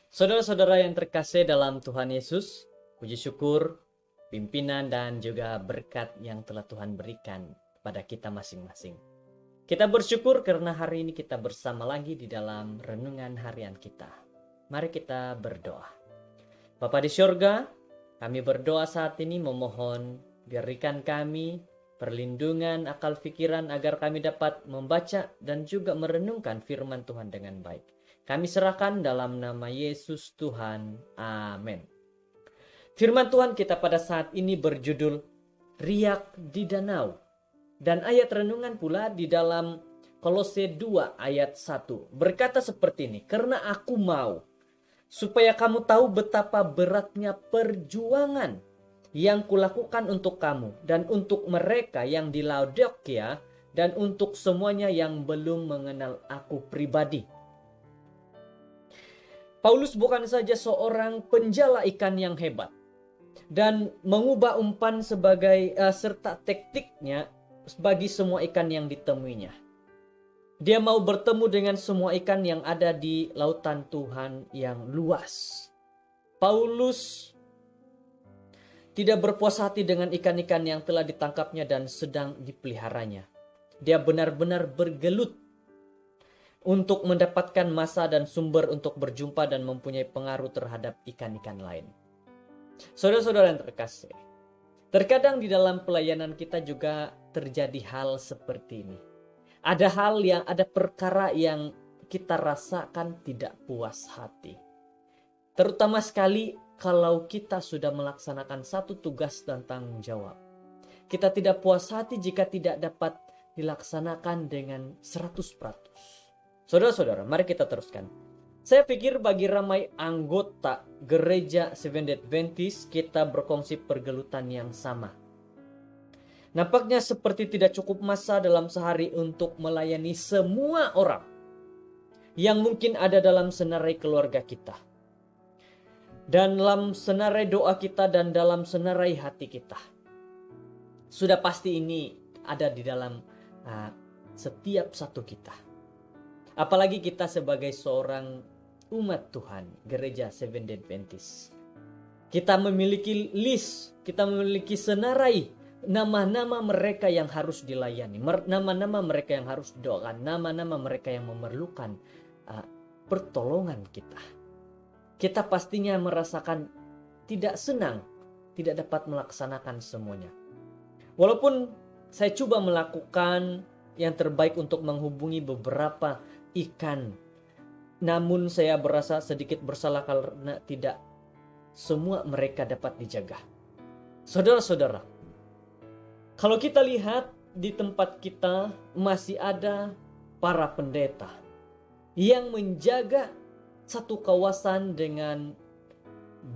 Saudara-saudara yang terkasih dalam Tuhan Yesus, puji syukur, pimpinan dan juga berkat yang telah Tuhan berikan kepada kita masing-masing. Kita bersyukur karena hari ini kita bersama lagi di dalam renungan harian kita. Mari kita berdoa. Bapa di surga, kami berdoa saat ini memohon berikan kami perlindungan akal pikiran agar kami dapat membaca dan juga merenungkan firman Tuhan dengan baik. Kami serahkan dalam nama Yesus Tuhan. Amin. Firman Tuhan kita pada saat ini berjudul Riak di Danau. Dan ayat renungan pula di dalam Kolose 2 ayat 1. Berkata seperti ini, karena aku mau supaya kamu tahu betapa beratnya perjuangan yang kulakukan untuk kamu dan untuk mereka yang di Laodikia dan untuk semuanya yang belum mengenal aku pribadi. Paulus bukan saja seorang penjala ikan yang hebat dan mengubah umpan sebagai serta taktiknya bagi semua ikan yang ditemuinya. Dia mau bertemu dengan semua ikan yang ada di lautan Tuhan yang luas. Paulus tidak berpuas hati dengan ikan-ikan yang telah ditangkapnya dan sedang dipeliharanya. Dia benar-benar bergelut untuk mendapatkan masa dan sumber untuk berjumpa dan mempunyai pengaruh terhadap ikan-ikan lain. Saudara-saudara yang terkasih, terkadang di dalam pelayanan kita juga terjadi hal seperti ini. Ada perkara yang kita rasakan tidak puas hati. Terutama sekali kalau kita sudah melaksanakan satu tugas dan tanggung jawab. Kita tidak puas hati jika tidak dapat dilaksanakan dengan 100%. Saudara-saudara, mari kita teruskan. Saya pikir bagi ramai anggota gereja Seventh-day Adventist, kita berkongsi pergelutan yang sama. Nampaknya seperti tidak cukup masa dalam sehari untuk melayani semua orang yang mungkin ada dalam senarai keluarga kita, dan dalam senarai doa kita, dan dalam senarai hati kita. Sudah pasti ini ada di dalam setiap satu kita. Apalagi kita sebagai seorang umat Tuhan, gereja Seventh-day Adventist. Kita memiliki list, kita memiliki senarai nama-nama mereka yang harus dilayani, nama-nama mereka yang harus didoakan, nama-nama mereka yang memerlukan pertolongan kita. Kita pastinya merasakan tidak senang, tidak dapat melaksanakan semuanya. Walaupun saya coba melakukan yang terbaik untuk menghubungi beberapa ikan, namun saya berasa sedikit bersalah karena tidak semua mereka dapat dijaga. Saudara-saudara, kalau kita lihat di tempat kita masih ada para pendeta yang menjaga satu kawasan dengan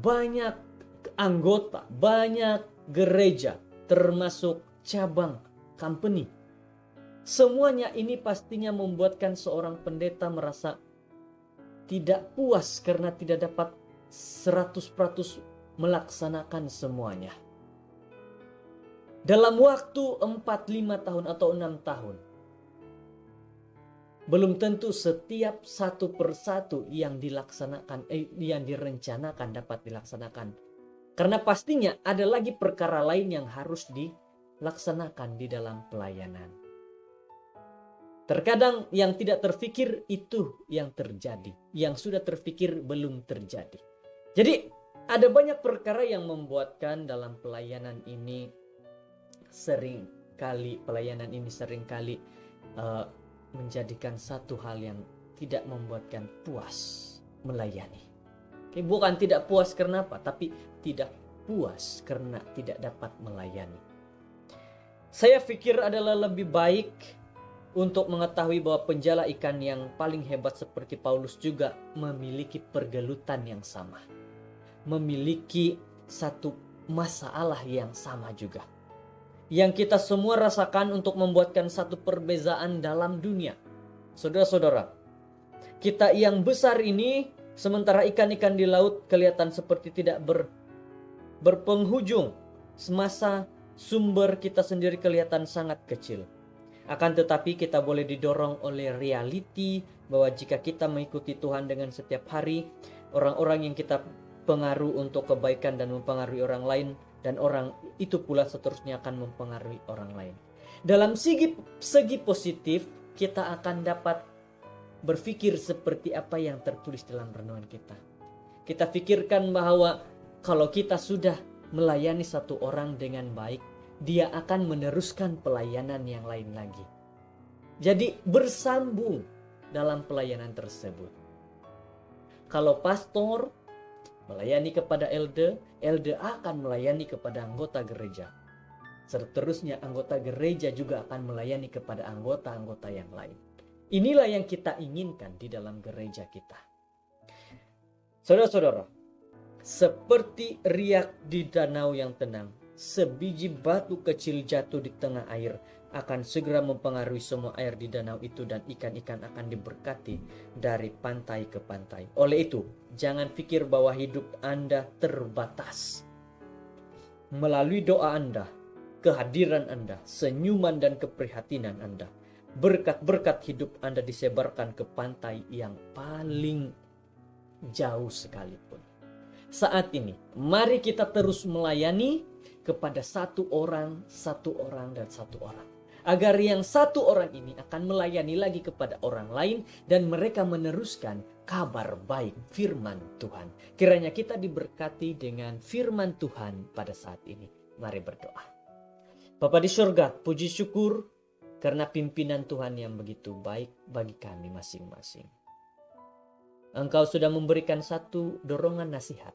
banyak anggota, banyak gereja, termasuk cabang company. Semuanya ini pastinya membuatkan seorang pendeta merasa tidak puas karena tidak dapat 100% melaksanakan semuanya. Dalam waktu 4-5 tahun atau 6 tahun, belum tentu setiap satu persatu yang dilaksanakan, yang direncanakan dapat dilaksanakan. Karena pastinya ada lagi perkara lain yang harus dilaksanakan di dalam pelayanan. Terkadang yang tidak terfikir itu yang terjadi. Yang sudah terfikir belum terjadi. Jadi ada banyak perkara yang membuatkan dalam pelayanan ini seringkali menjadikan satu hal yang tidak membuatkan puas melayani. Bukan tidak puas karena apa, tapi tidak puas karena tidak dapat melayani. Saya pikir adalah lebih baik untuk mengetahui bahwa penjala ikan yang paling hebat seperti Paulus juga memiliki pergelutan yang sama. Memiliki satu masalah yang sama juga. Yang kita semua rasakan untuk membuatkan satu perbezaan dalam dunia. Saudara-saudara, kita yang besar ini, sementara ikan-ikan di laut kelihatan seperti tidak berpenghujung. Semasa sumber kita sendiri kelihatan sangat kecil. Akan tetapi kita boleh didorong oleh realiti bahwa jika kita mengikuti Tuhan dengan setiap hari, orang-orang yang kita pengaruh untuk kebaikan dan mempengaruhi orang lain, dan orang itu pula seterusnya akan mempengaruhi orang lain. Dalam segi positif, kita akan dapat berpikir seperti apa yang tertulis dalam renungan kita. Kita pikirkan bahwa kalau kita sudah melayani satu orang dengan baik, dia akan meneruskan pelayanan yang lain lagi. Jadi bersambung dalam pelayanan tersebut. Kalau pastor melayani kepada elder, elder akan melayani kepada anggota gereja. Seterusnya anggota gereja juga akan melayani kepada anggota-anggota yang lain. Inilah yang kita inginkan di dalam gereja kita. Saudara-saudara, seperti riak di danau yang tenang, sebiji batu kecil jatuh di tengah air akan segera mempengaruhi semua air di danau itu, dan ikan-ikan akan diberkati dari pantai ke pantai. Oleh itu, jangan pikir bahwa hidup Anda terbatas. Melalui doa Anda, kehadiran Anda, senyuman dan keprihatinan Anda, berkat-berkat hidup Anda disebarkan ke pantai yang paling jauh sekalipun. Saat ini, mari kita terus melayani kepada satu orang, dan satu orang. Agar yang satu orang ini akan melayani lagi kepada orang lain, dan mereka meneruskan kabar baik firman Tuhan. Kiranya kita diberkati dengan firman Tuhan pada saat ini. Mari berdoa. Bapa di surga, puji syukur karena pimpinan Tuhan yang begitu baik bagi kami masing-masing. Engkau sudah memberikan satu dorongan nasihat,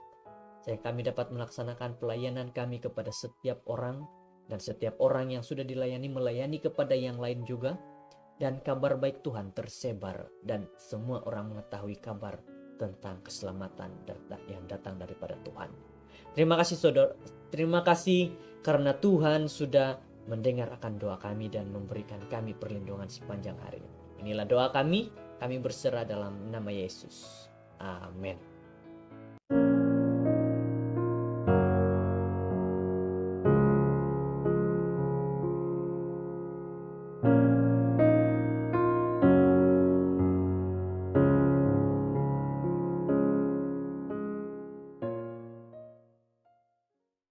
sehingga kami dapat melaksanakan pelayanan kami kepada setiap orang, dan setiap orang yang sudah dilayani melayani kepada yang lain juga, dan kabar baik Tuhan tersebar, dan semua orang mengetahui kabar tentang keselamatan yang datang daripada Tuhan. Terima kasih saudara, terima kasih karena Tuhan sudah mendengar akan doa kami dan memberikan kami perlindungan sepanjang hari. Inilah doa kami berserah dalam nama Yesus. Amin.